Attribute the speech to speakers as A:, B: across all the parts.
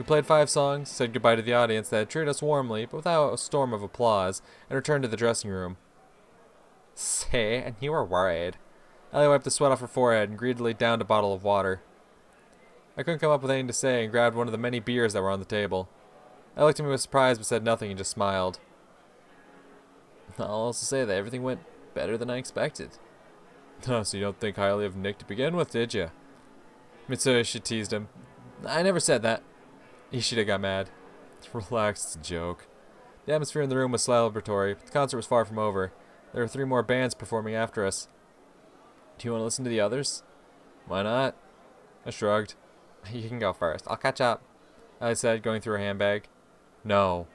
A: We played 5 songs, said goodbye to the audience that had treated us warmly, but without a storm of applause, and returned to the dressing room. Say, and you were worried. Ellie wiped the sweat off her forehead and greedily downed a bottle of water. I couldn't come up with anything to say and grabbed one of the many beers that were on the table. I looked at me with surprise but said nothing and just smiled. I'll also say that everything went better than I expected. Oh, so you don't think highly of Nick to begin with, did you? Mitsuyoshi teased him. I never said that. Ishida got mad. Relax, it's a joke. The atmosphere in the room was celebratory, but the concert was far from over. There were 3 more bands performing after us. Do you want to listen to the others? Why not? I shrugged. You can go first. I'll catch up, Ellie said, going through her handbag. No.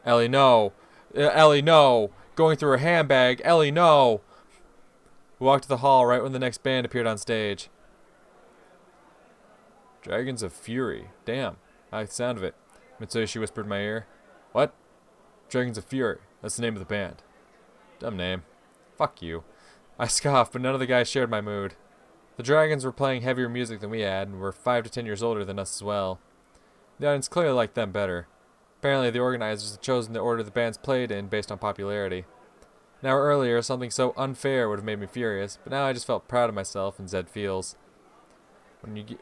A: Ellie, no. Ellie, no. Going through her handbag. Ellie, no. We walked to the hall right when the next band appeared on stage. Dragons of Fury. Damn. I like the sound of it. Mitsuyoshi whispered in my ear. What? Dragons of Fury. That's the name of the band. Dumb name. Fuck you. I scoffed, but none of the guys shared my mood. The Dragons were playing heavier music than we had, and were 5 to 10 years older than us as well. The audience clearly liked them better. Apparently, the organizers had chosen the order the bands played in based on popularity. An hour earlier, something so unfair would have made me furious, but now I just felt proud of myself and Zed feels.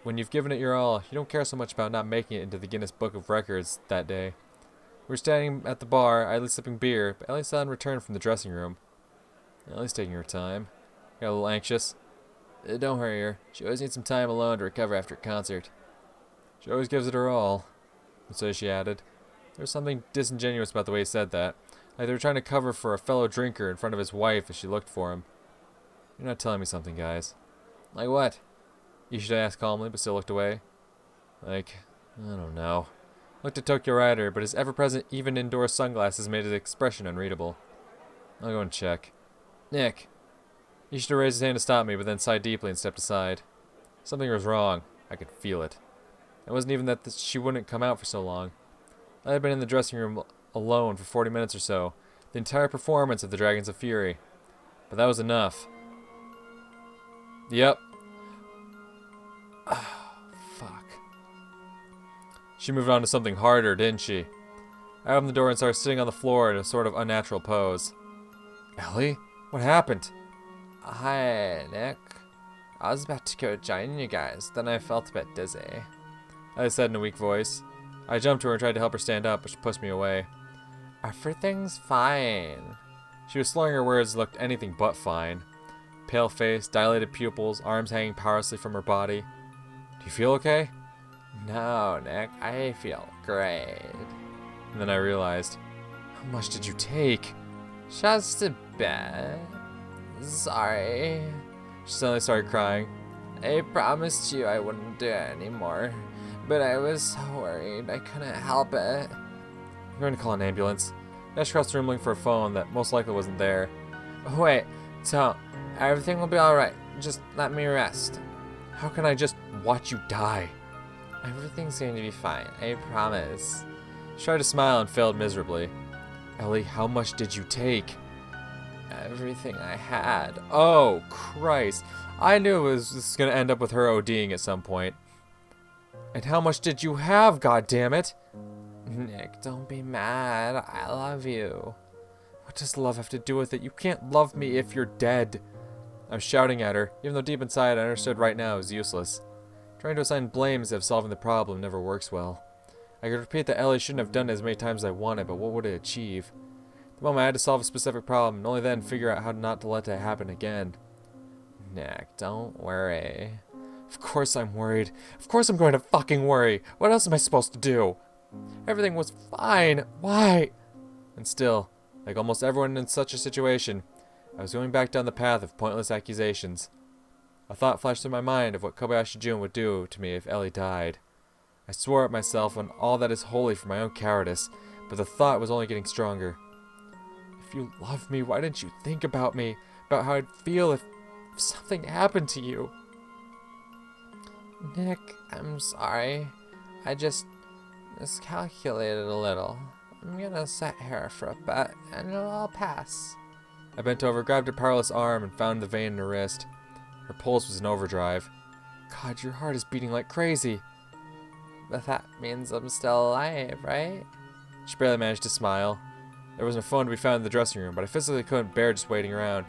A: When you've given it your all, you don't care so much about not making it into the Guinness Book of Records that day. We were standing at the bar, idly sipping beer, but Ellie saw in return from the dressing room. Ellie's taking her time. Got a little anxious. Don't hurry her. She always needs some time alone to recover after a concert. She always gives it her all. So she added. There was something disingenuous about the way he said that. Like they were trying to cover for a fellow drinker in front of his wife as she looked for him. You're not telling me something, guys. Like what? Ishida asked calmly, but still looked away. Like, I don't know. Looked at Tokyo Rider, but his ever-present, even indoor sunglasses made his expression unreadable. I'll go and check. Nick. Ishida raised his hand to stop me, but then sighed deeply and stepped aside. Something was wrong. I could feel it. It wasn't even that she wouldn't come out for so long. I had been in the dressing room alone for 40 minutes or so, the entire performance of the Dragons of Fury. But that was enough. Yep. Fuck. She moved on to something harder, didn't she? I opened the door and started sitting on the floor in a sort of unnatural pose. Ellie? What happened? Hi, Nick. I was about to go join you guys, then I felt a bit dizzy. I said in a weak voice. I jumped to her and tried to help her stand up, but she pushed me away. Everything's fine. She was slurring her words and looked anything but fine. Pale face, dilated pupils, arms hanging powerlessly from her body. Do you feel okay? No, Nick, I feel great. And then I realized, how much did you take? Just a bit. Sorry. She suddenly started crying. I promised you I wouldn't do it anymore, but I was so worried I couldn't help it. I'm going to call an ambulance. I dashed across the room looking for a phone that most likely wasn't there. Wait, don't. Everything will be alright. Just let me rest. How can I just watch you die? Everything's going to be fine, I promise. She tried to smile and failed miserably. Ellie, how much did you take? Everything I had. Oh, Christ. I knew this was going to end up with her ODing at some point. And how much did you have, goddammit? Nick, don't be mad. I love you. What does love have to do with it? You can't love me if you're dead. I was shouting at her, even though deep inside I understood right now it was useless. Trying to assign blame instead of solving the problem never works well. I could repeat that Ellie shouldn't have done it as many times as I wanted, but what would it achieve? At the moment I had to solve a specific problem, and only then figure out how not to let it happen again. Nick, don't worry. Of course I'm worried. Of course I'm going to fucking worry. What else am I supposed to do? Everything was fine. Why? And still, like almost everyone in such a situation, I was going back down the path of pointless accusations. A thought flashed through my mind of what Kobayashi-Jun would do to me if Ellie died. I swore at myself on all that is holy for my own cowardice, but the thought was only getting stronger. If you love me, why didn't you think about me? About how I'd feel if something happened to you? Nick, I'm sorry. I just miscalculated a little. I'm gonna sit here for a bit, and it'll all pass. I bent over, grabbed her powerless arm, and found the vein in her wrist. Her pulse was in overdrive. God, your heart is beating like crazy. But that means I'm still alive, right? She barely managed to smile. There wasn't a phone to be found in the dressing room, but I physically couldn't bear just waiting around.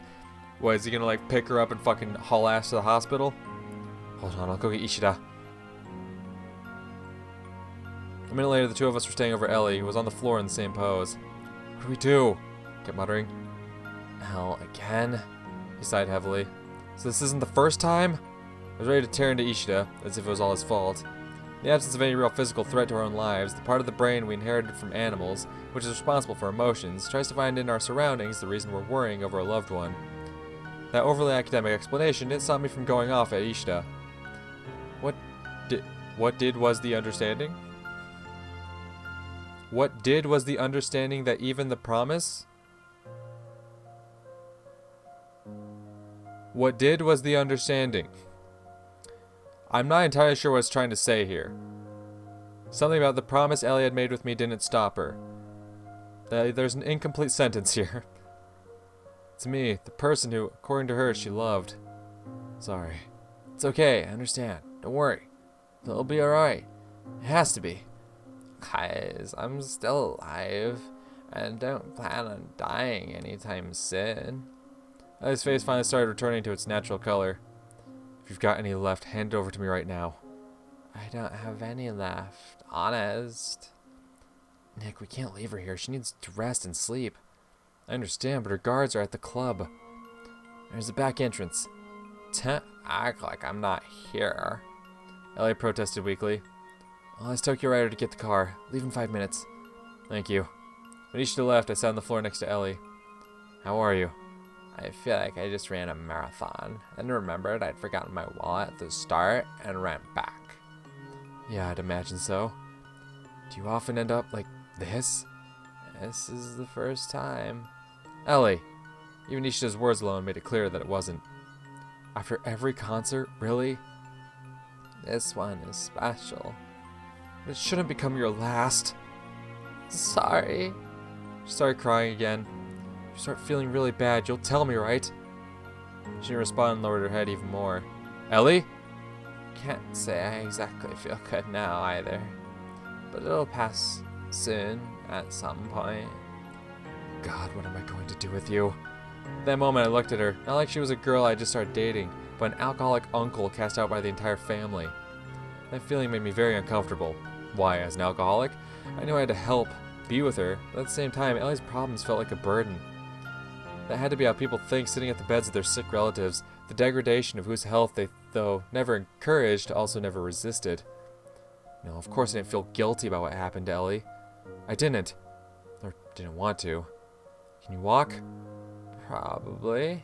A: What, is he gonna like pick her up and fucking haul ass to the hospital? Hold on, I'll go get Ishida. A minute later, the two of us were staying over Ellie, who was on the floor in the same pose. What do we do? I kept muttering. Hell, again? He sighed heavily. So this isn't the first time? I was ready to tear into Ishida, as if it was all his fault. In the absence of any real physical threat to our own lives, the part of the brain we inherited from animals, which is responsible for emotions, tries to find in our surroundings the reason we're worrying over a loved one. That overly academic explanation didn't stop me from going off at Ishida. What did was the understanding? What did was the understanding that even the promise? What did was the understanding. I'm not entirely sure what it's trying to say here. Something about the promise Ellie had made with me didn't stop her. There's an incomplete sentence here. It's me, the person who, according to her, she loved. Sorry. It's okay, I understand. Don't worry. It'll be alright. It has to be. Guys, I'm still alive, and don't plan on dying anytime soon. Ellie's face finally started returning to its natural color. If you've got any left, hand it over to me right now. I don't have any left, honest. Nick, we can't leave her here. She needs to rest and sleep. I understand, but her guards are at the club. There's the back entrance. Don't act like I'm not here. Ellie protested weakly. I'll ask Tokyo Rider to get the car. Leave in 5 minutes. Thank you. When Ishida left, I sat on the floor next to Ellie. How are you? I feel like I just ran a marathon, and remembered I'd forgotten my wallet at the start and ran back. Yeah, I'd imagine so. Do you often end up like this? This is the first time. Ellie! Even Ishida's words alone made it clear that it wasn't. After every concert? Really? This one is special. But it shouldn't become your last. Sorry. She started crying again. If you start feeling really bad, you'll tell me, right? She didn't respond and lowered her head even more. Ellie? Can't say I exactly feel good now either. But it'll pass soon, at some point. God, what am I going to do with you? At that moment, I looked at her, not like she was a girl I just started dating, but an alcoholic uncle cast out by the entire family. That feeling made me very uncomfortable. Why, as an alcoholic? I knew I had to help, be with her, but at the same time, Ellie's problems felt like a burden. That had to be how people think sitting at the beds of their sick relatives, the degradation of whose health they, though never encouraged, also never resisted. No, of course I didn't feel guilty about what happened to Ellie. I didn't. Or didn't want to. Can you walk? Probably.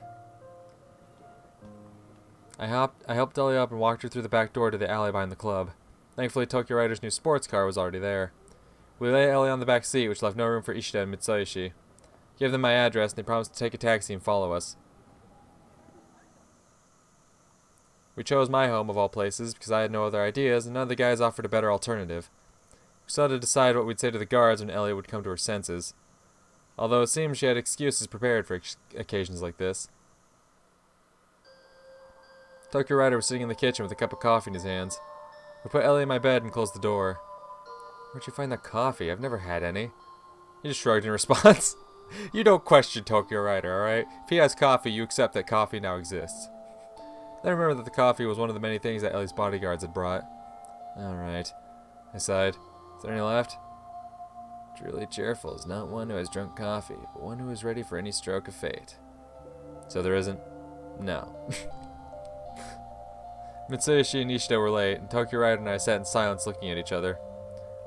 A: I helped Ellie up and walked her through the back door to the alley behind the club. Thankfully, Tokyo Rider's new sports car was already there. We laid Ellie on the back seat, which left no room for Ishida and Mitsuyoshi. Gave them my address, and they promised to take a taxi and follow us. We chose my home, of all places, because I had no other ideas, and none of the guys offered a better alternative. We still had to decide what we'd say to the guards when Ellie would come to her senses. Although it seemed she had excuses prepared for occasions like this. Tokyo Rider was sitting in the kitchen with a cup of coffee in his hands. We put Ellie in my bed and closed the door. Where'd you find that coffee? I've never had any. He just shrugged in response. You don't question Tokyo Rider, alright? If he has coffee, you accept that coffee now exists. Then I remembered that the coffee was one of the many things that Ellie's bodyguards had brought. Alright. I sighed. Is there any left? Truly cheerful is not one who has drunk coffee, but one who is ready for any stroke of fate. So there isn't? No. Mitsuyoshi and Ishida were late, and Tokyo Rider and I sat in silence looking at each other.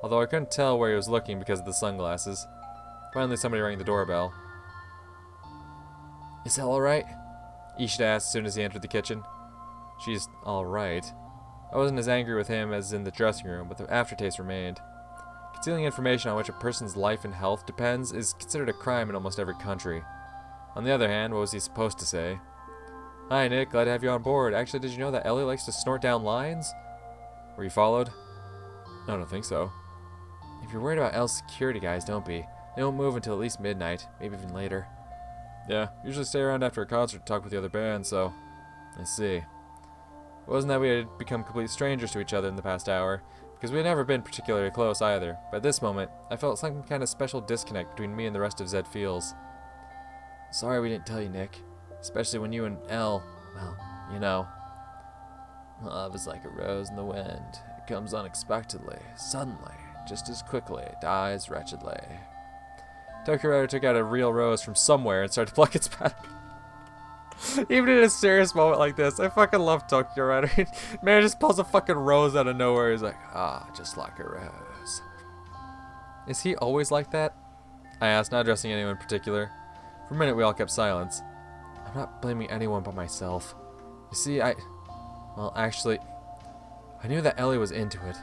A: Although I couldn't tell where he was looking because of the sunglasses. Finally, somebody rang the doorbell. Is Elle alright? Ishida asked as soon as he entered the kitchen. She's alright. I wasn't as angry with him as in the dressing room, but the aftertaste remained. Concealing information on which a person's life and health depends is considered a crime in almost every country. On the other hand, what was he supposed to say? Hi, Nick. Glad to have you on board. Actually, did you know that Ellie likes to snort down lines? Were you followed? I don't think so. If you're worried about Elle's security guys, don't be. They won't move until at least midnight, maybe even later. Yeah, usually stay around after a concert to talk with the other band, so... I see. It wasn't that we had become complete strangers to each other in the past hour. because we had never been particularly close either, but at this moment, I felt some kind of special disconnect between me and the rest of Zed Feels. Sorry we didn't tell you, Nick. Especially when you and Elle, well, you know. Love is like a rose in the wind. It comes unexpectedly, suddenly, just as quickly, dies wretchedly. Tokyo Rider took out a real rose from somewhere and started to pluck its petal. Even in a serious moment like this, I fucking love Tokyo Rider. Man just pulls a fucking rose out of nowhere. He's like, just like a rose. Is he always like that? I asked, not addressing anyone in particular. For a minute, we all kept silence. I'm not blaming anyone but myself. You see, well, actually, I knew that Ellie was into it.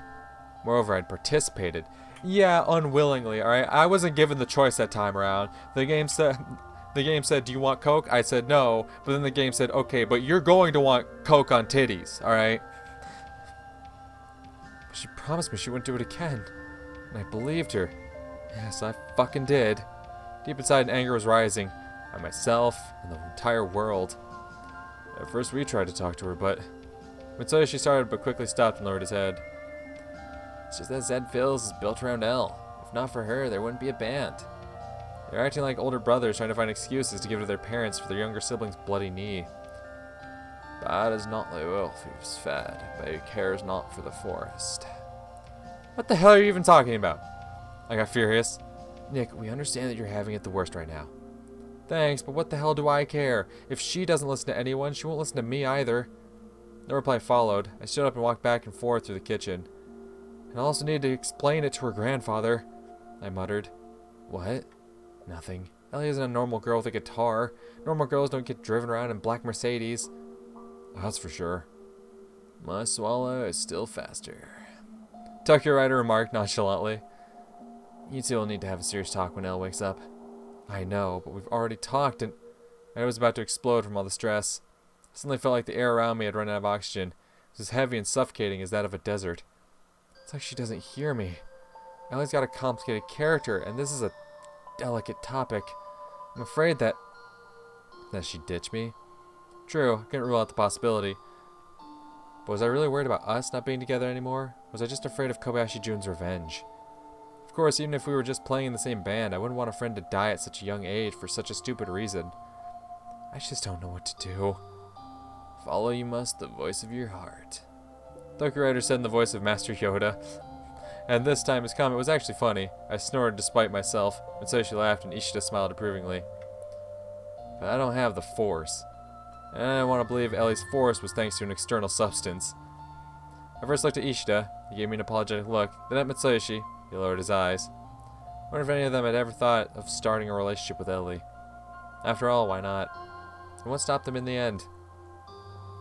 A: Moreover, I'd participated. Yeah, unwillingly, alright? I wasn't given the choice that time around. The game said, do you want Coke? I said no, but then the game said, okay, but you're going to want Coke on titties, alright? But she promised me she wouldn't do it again. And I believed her. Yes, I fucking did. Deep inside, anger was rising. At myself and the entire world. At first we tried to talk to her, but... Mitsuya, she started, but quickly stopped and lowered his head. It's just that Zed Feels is built around Elle. If not for her, there wouldn't be a band. They're acting like older brothers trying to find excuses to give to their parents for their younger siblings' bloody knee. Bad is not the wolf who's fed, but who cares not for the forest. What the hell are you even talking about? I got furious. Nick, we understand that you're having it the worst right now. Thanks, but what the hell do I care? If she doesn't listen to anyone, she won't listen to me either. No reply followed. I stood up and walked back and forth through the kitchen. And I also needed to explain it to her grandfather, I muttered. What? Nothing. Ellie isn't a normal girl with a guitar. Normal girls don't get driven around in black Mercedes. That's for sure. My swallow is still faster. Tokyo Rider remarked nonchalantly. You two will need to have a serious talk when Elle wakes up. I know, but we've already talked and I was about to explode from all the stress. I suddenly felt like the air around me had run out of oxygen. It was as heavy and suffocating as that of a desert. It's like she doesn't hear me. Ellie's got a complicated character, and this is a delicate topic. I'm afraid that she'd ditch me. True, I couldn't rule out the possibility. But was I really worried about us not being together anymore? Was I just afraid of Kobayashi Jun's revenge? Of course, even if we were just playing in the same band, I wouldn't want a friend to die at such a young age for such a stupid reason. I just don't know what to do. Follow you must the voice of your heart. Tokyo Rider said in the voice of Master Yoda. And this time his comment was actually funny. I snorted despite myself, and so she laughed and Ishida smiled approvingly. But I don't have the Force. And I didn't want to believe Ellie's Force was thanks to an external substance. I first looked at Ishida. He gave me an apologetic look. Then at Mitsuyoshi. He lowered his eyes. I wonder if any of them had ever thought of starting a relationship with Ellie. After all, why not? And what stopped them in the end?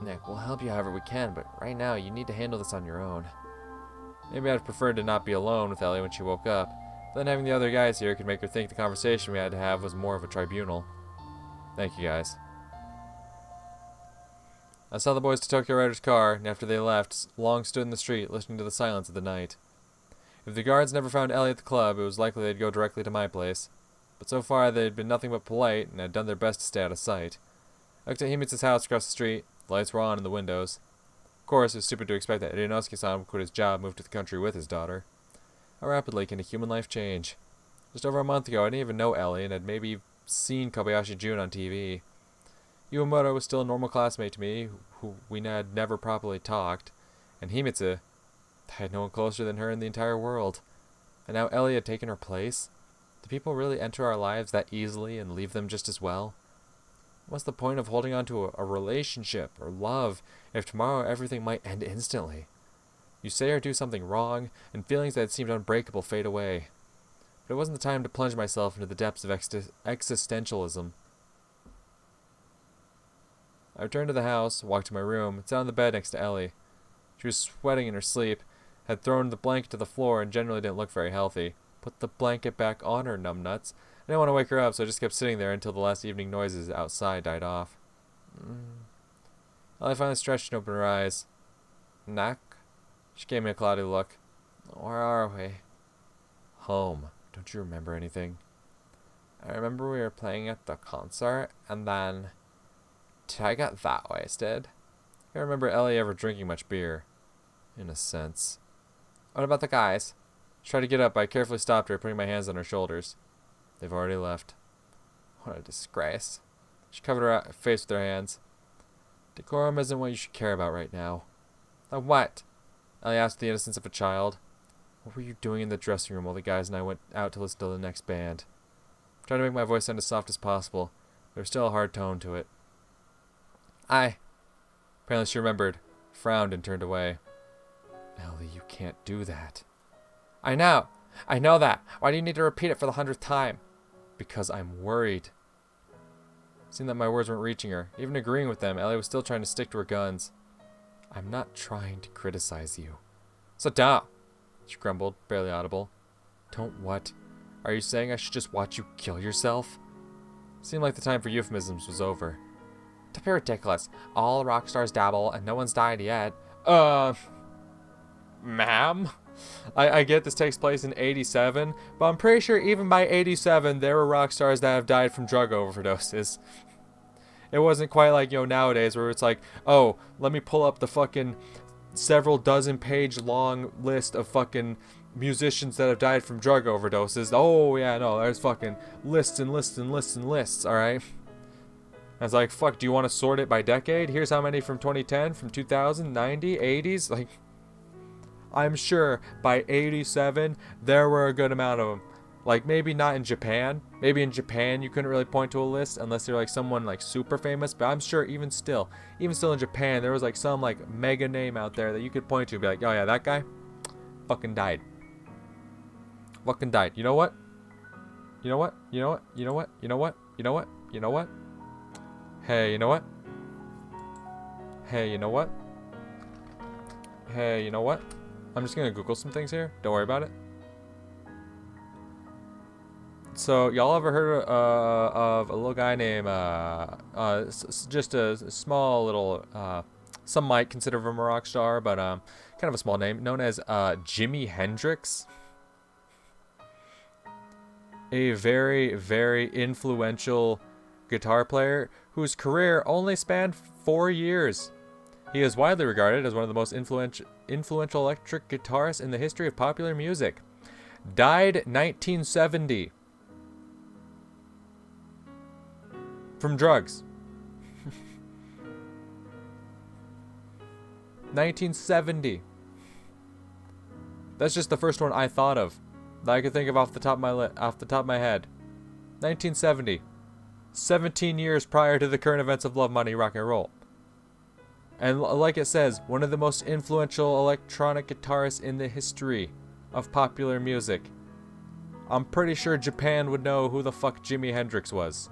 A: Nick, we'll help you however we can, but right now you need to handle this on your own. Maybe I'd prefer to not be alone with Ellie when she woke up, but then having the other guys here could make her think the conversation we had to have was more of a tribunal. Thank you guys. I saw the boys to Tokyo Rider's car, and after they left, Long stood in the street listening to the silence of the night. If the guards never found Ellie at the club, it was likely they'd go directly to my place. But so far they had been nothing but polite, and had done their best to stay out of sight. I looked at Himitsu's house across the street. The lights were on in the windows. Of course, it was stupid to expect that Inosuke-san would quit his job and move to the country with his daughter. How rapidly can a human life change? Just over a month ago, I didn't even know Ellie, and had maybe seen Kobayashi Jun on TV. Iwamoto was still a normal classmate to me, who we had never properly talked, and Himitsu, I had no one closer than her in the entire world. And now Ellie had taken her place? Do people really enter our lives that easily and leave them just as well? What's the point of holding on to a relationship or love if tomorrow everything might end instantly? You say or do something wrong, and feelings that seemed unbreakable fade away. But it wasn't the time to plunge myself into the depths of existentialism. I returned to the house, walked to my room, and sat on the bed next to Ellie. She was sweating in her sleep, had thrown the blanket to the floor, and generally didn't look very healthy. Put the blanket back on her, numbnuts. I didn't want to wake her up, so I just kept sitting there until the last evening noises outside died off. Ellie finally stretched and opened her eyes. Knock? She gave me a cloudy look. Where are we? Home. Don't you remember anything? I remember we were playing at the concert, and then... Did I get that wasted? I don't remember Ellie ever drinking much beer. In a sense. What about the guys? She tried to get up, but I carefully stopped her, putting my hands on her shoulders. They've already left. What a disgrace. She covered her face with her hands. Decorum isn't what you should care about right now. What? Ellie asked with the innocence of a child. What were you doing in the dressing room while the guys and I went out to listen to the next band? I tried to make my voice sound as soft as possible. There was still a hard tone to it. Apparently she remembered, frowned, and turned away. Ellie, you can't do that. I know that. Why do you need to repeat it for the 100th time? Because I'm worried. Seeing that my words weren't reaching her, even agreeing with them, Ellie was still trying to stick to her guns. I'm not trying to criticize you. Sit down, she grumbled, barely audible. Don't what? Are you saying I should just watch you kill yourself? Seemed like the time for euphemisms was over. Don't be ridiculous. All rock stars dabble, and no one's died yet. Ma'am? I get this takes place in 87, but I'm pretty sure even by 87, there were rock stars that have died from drug overdoses. It wasn't quite like, nowadays where it's like, oh, let me pull up the fucking several dozen page long list of fucking musicians that have died from drug overdoses. Oh, yeah, no, there's fucking lists and lists and lists and lists, alright? I was like, fuck, do you want to sort it by decade? Here's how many from 2010, from 2000, 90, 80s? Like, I'm sure by 87, there were a good amount of them. Like, maybe not in Japan. Maybe in Japan you couldn't really point to a list unless you're like someone like super famous. But I'm sure even still in Japan, there was like some like mega name out there that you could point to and be like, oh yeah, that guy fucking died. Fucking died. You know what? You know what? You know what? You know what? You know what? You know what? You know what? Hey, you know what? Hey, you know what? Hey, you know what? I'm just gonna Google some things here. Don't worry about it. So, y'all ever heard of a little guy named, just a small little, some might consider him a rock star, but kind of a small name, known as Jimi Hendrix? A very, very influential guitar player whose career only spanned 4 years. He is widely regarded as one of the most influential electric guitarists in the history of popular music. Died 1970. From drugs. 1970. That's just the first one I thought of that I could think of off the top of my head. 1970. 17 years prior to the current events of Love, Money, Rock and Roll. And like it says, one of the most influential electronic guitarists in the history of popular music. I'm pretty sure Japan would know who the fuck Jimi Hendrix was.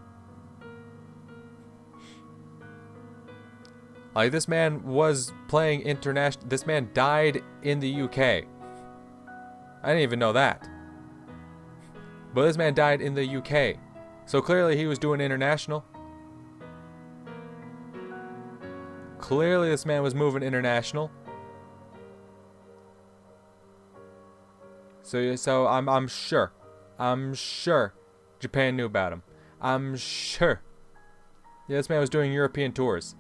A: Like, this man was playing international. This man died in the UK. I didn't even know that. But this man died in the UK. So clearly he was doing international. Clearly this man was moving international. So I'm sure Japan knew about him. I'm sure. Yeah, this man was doing European tours.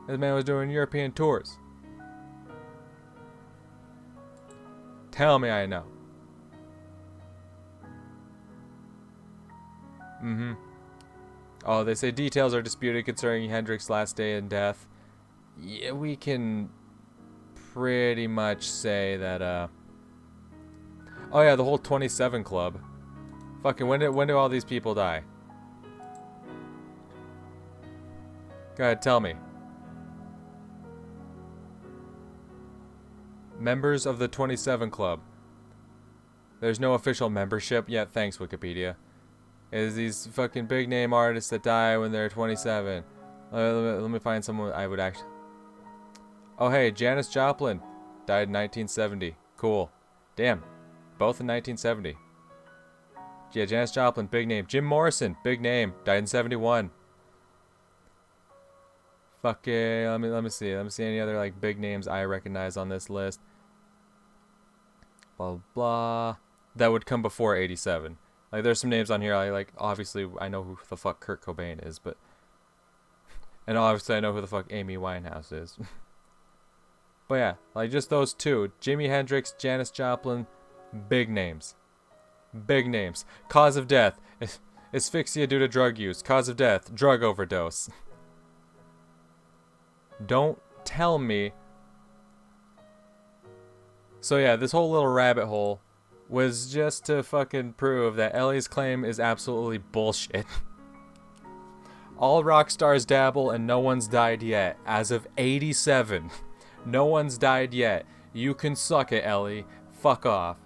A: This man was doing European tours. Tell me I know. Oh, they say details are disputed concerning Hendrix's last day and death. Yeah, we can pretty much say that, oh yeah, the whole 27 Club. Fucking, when do all these people die? Go ahead, tell me. Members of the 27 Club. There's no official membership yet, thanks Wikipedia. Is these fucking big name artists that die when they're 27. Let me find someone I would actually... Oh hey, Janis Joplin died in 1970. Cool. Damn. Both in 1970. Yeah, Janis Joplin, big name. Jim Morrison, big name. Died in 71. Fucking, let me see. Let me see any other like big names I recognize on this list. Blah, blah. That would come before 87. Like, there's some names on here, like, obviously, I know who the fuck Kurt Cobain is, but... And obviously, I know who the fuck Amy Winehouse is. But yeah, like just those two. Jimi Hendrix, Janis Joplin, big names. Big names. Cause of death, asphyxia due to drug use. Cause of death, drug overdose. Don't tell me. So yeah, this whole little rabbit hole was just to fucking prove that Ellie's claim is absolutely bullshit. All rock stars dabble and no one's died yet. As of 87. No one's died yet. You can suck it, Ellie. Fuck off.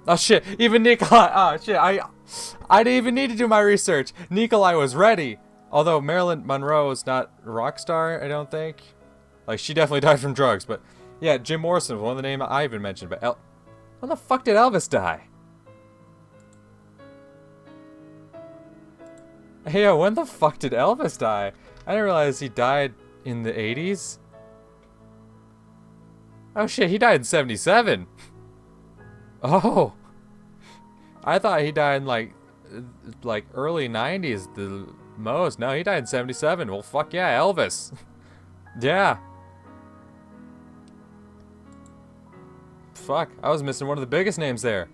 A: Oh shit, even Nikolai. Oh shit, I didn't even need to do my research. Nikolai was ready. Although Marilyn Monroe is not a rock star, I don't think. Like, she definitely died from drugs, but yeah, Jim Morrison was one of the names I even mentioned, but when the fuck did Elvis die? Hey, yo, when the fuck did Elvis die? I didn't realize he died in the 80s. Oh shit, he died in 77. Oh. I thought he died in like early 90s the most. No, he died in 77. Well, fuck yeah, Elvis. Yeah. Fuck, I was missing one of the biggest names there.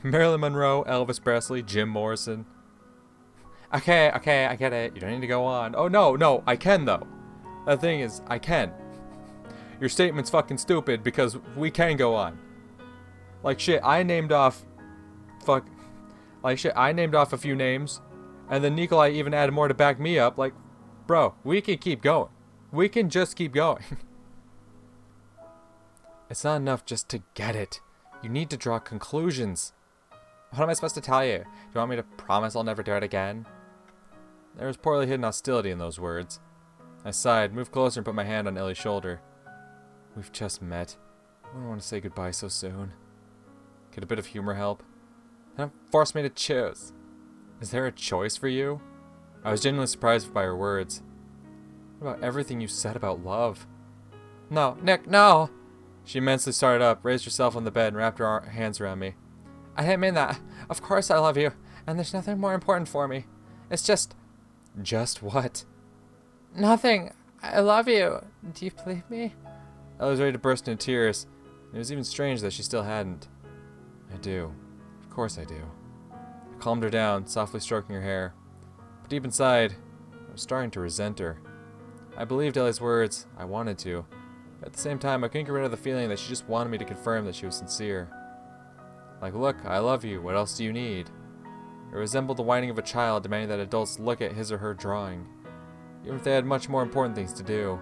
A: Marilyn Monroe, Elvis Presley, Jim Morrison. Okay, I get it. You don't need to go on. Oh, no, I can, though. The thing is, I can. Your statement's fucking stupid because we can go on. Like, shit, I named off a few names, and then Nikolai even added more to back me up. Like, bro, we can keep going. We can just keep going. It's not enough just to get it. You need to draw conclusions. What am I supposed to tell you? Do you want me to promise I'll never do it again? There was poorly hidden hostility in those words. I sighed, moved closer, and put my hand on Ellie's shoulder. We've just met. I don't want to say goodbye so soon. Could a bit of humor help? Don't force me to choose. Is there a choice for you? I was genuinely surprised by her words. What about everything you said about love? No, Nick, no! She immensely started up, raised herself on the bed, and wrapped her hands around me. I didn't mean that. Of course I love you, and there's nothing more important for me. It's just... Just what? Nothing. I love you. Do you believe me? I was ready to burst into tears. It was even strange that she still hadn't. I do. Of course I do. I calmed her down, softly stroking her hair. But deep inside, I was starting to resent her. I believed Ellie's words. I wanted to. But at the same time, I couldn't get rid of the feeling that she just wanted me to confirm that she was sincere. Like, look, I love you. What else do you need? It resembled the whining of a child demanding that adults look at his or her drawing, even if they had much more important things to do.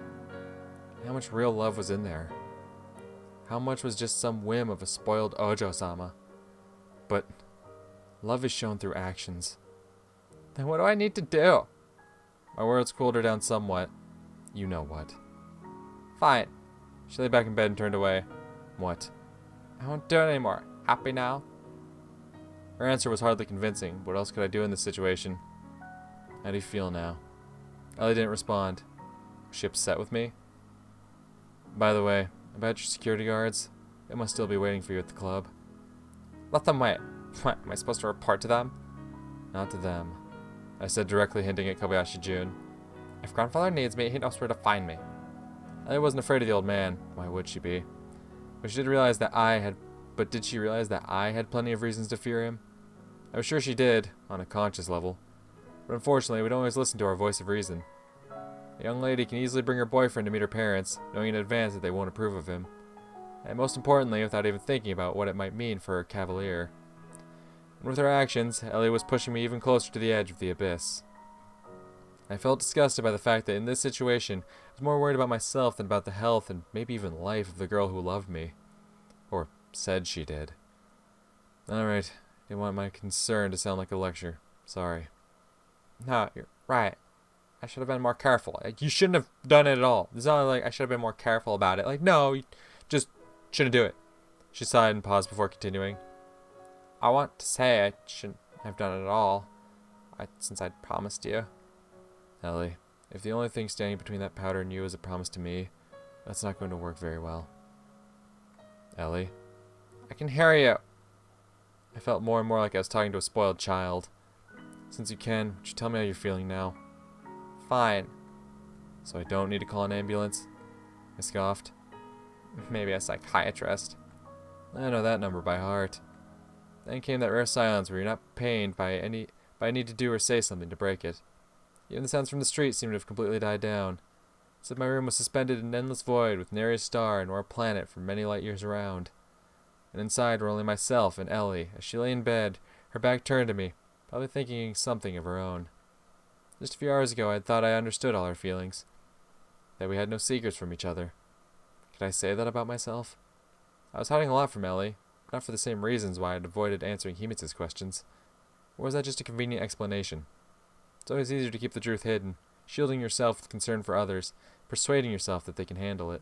A: How much real love was in there? How much was just some whim of a spoiled Ojo-sama? But love is shown through actions. Then what do I need to do? My words cooled her down somewhat. You know what. Fine. She lay back in bed and turned away. What? I won't do it anymore. Happy now? Her answer was hardly convincing. What else could I do in this situation? How do you feel now? Ellie didn't respond. Was she upset with me? By the way, about your security guards, they must still be waiting for you at the club. Let them wait. What, am I supposed to report to them? Not to them. I said, directly hinting at Kobayashi Jun. If grandfather needs me, he knows where to find me. Ellie wasn't afraid of the old man. Why would she be? But she did realize that But did she realize that I had plenty of reasons to fear him? I was sure she did, on a conscious level. But unfortunately, we don't always listen to our voice of reason. A young lady can easily bring her boyfriend to meet her parents, knowing in advance that they won't approve of him. And most importantly, without even thinking about what it might mean for her cavalier. And with her actions, Ellie was pushing me even closer to the edge of the abyss. I felt disgusted by the fact that in this situation, I was more worried about myself than about the health and maybe even life of the girl who loved me. Or said she did. Alright, didn't want my concern to sound like a lecture. Sorry. No, you're right. I should have been more careful. Like, you shouldn't have done it at all. It's not like I should have been more careful about it. Like, no, you just shouldn't do it. She sighed and paused before continuing. I want to say I shouldn't have done it at all. Since I'd promised you. Ellie, if the only thing standing between that powder and you is a promise to me, that's not going to work very well. Ellie? I can hear you. I felt more and more like I was talking to a spoiled child. Since you can, would you tell me how you're feeling now? Fine. So I don't need to call an ambulance? I scoffed. Maybe a psychiatrist. I know that number by heart. Then came that rare silence where you're not pained by a need to do or say something to break it. Even the sounds from the street seemed to have completely died down. As if my room was suspended in an endless void with nary a star nor a planet for many light years around. And inside were only myself and Ellie, as she lay in bed, her back turned to me, probably thinking something of her own. Just a few hours ago I had thought I understood all our feelings, that we had no secrets from each other. Could I say that about myself? I was hiding a lot from Ellie, not for the same reasons why I had avoided answering Himitz's questions. Or was that just a convenient explanation? It's always easier to keep the truth hidden, shielding yourself with concern for others, persuading yourself that they can't handle it.